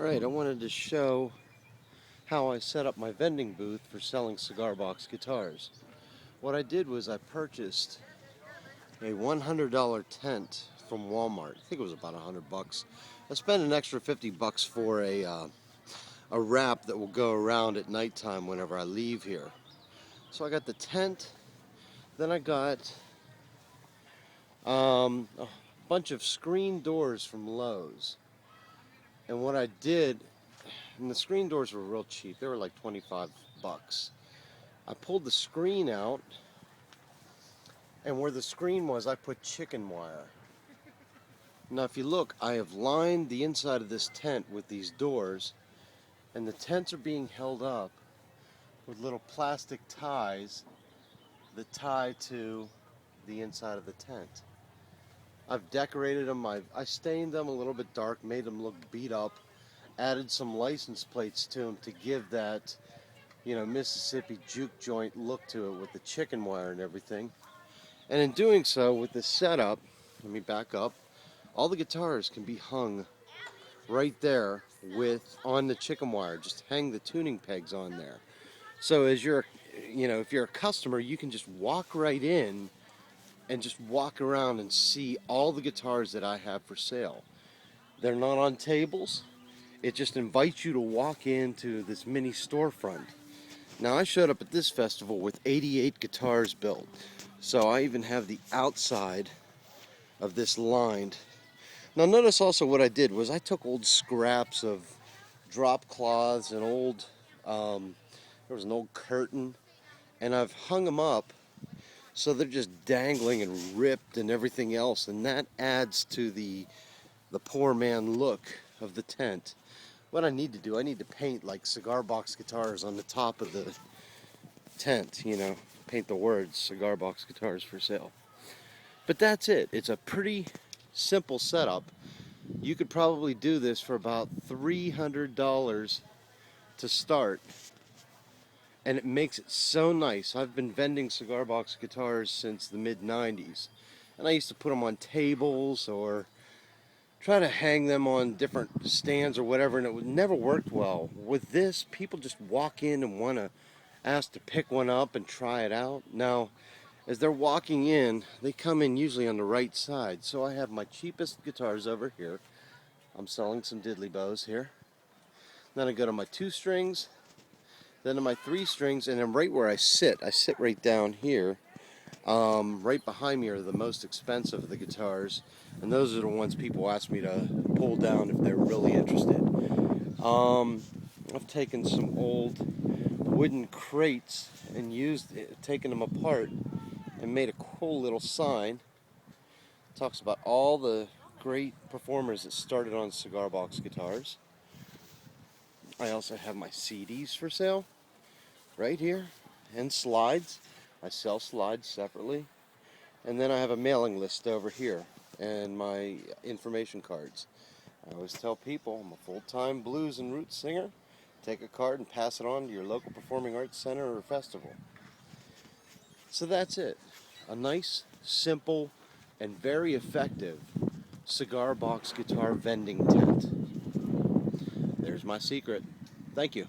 Alright, I wanted to show how I set up my vending booth for selling cigar box guitars. What I did was I purchased a $100 tent from Walmart. I think it was about $100. I spent an extra $50 for a wrap that will go around at nighttime whenever I leave here. So I got the tent, then I got a bunch of screen doors from Lowe's. And what I did, and the screen doors were real cheap. They were like $25. I pulled the screen out, and where the screen was, I put chicken wire. Now if you look, I have lined the inside of this tent with these doors, and the tents are being held up with little plastic ties that tie to the inside of the tent. I've decorated them, I stained them a little bit dark, made them look beat up, added some license plates to them to give that, Mississippi juke joint look to it with the chicken wire and everything. And in doing so, with this setup, let me back up, all the guitars can be hung right there on the chicken wire. Just hang the tuning pegs on there. So as if you're a customer, you can just walk right in and just walk around and see all the guitars that I have for sale. They're not on tables. It just invites you to walk into this mini storefront. Now I showed up at this festival with 88 guitars built. So I even have the outside of this lined. Now notice also what I did was I took old scraps of drop cloths and there was an old curtain, and I've hung them up so they're just dangling and ripped and everything else, and that adds to the poor man look of the tent. What I need to do, I need to paint like cigar box guitars on the top of the tent, paint the words cigar box guitars for sale. But that's it. It's a pretty simple setup. You could probably do this for about $300 to start, and it makes it so nice. I've been vending cigar box guitars since the mid-90s, and I used to put them on tables or try to hang them on different stands or whatever, and it never worked well. With this, people just walk in and want to ask to pick one up and try it out. Now, as they're walking in, they come in usually on the right side. So I have my cheapest guitars over here. I'm selling some diddley bows here. Then I go to my 2 strings, then to my 3 strings, and then right where I sit right down here. Right behind me are the most expensive of the guitars, and those are the ones people ask me to pull down if they're really interested. I've taken some old wooden crates and taken them apart and made a cool little sign. It talks about all the great performers that started on cigar box guitars. I also have my CDs for sale right here, and slides. I sell slides separately. And then I have a mailing list over here and my information cards. I always tell people I'm a full-time blues and roots singer. Take a card and pass it on to your local performing arts center or festival. So that's it. A nice, simple, and very effective cigar box guitar vending tent. There's my secret. Thank you.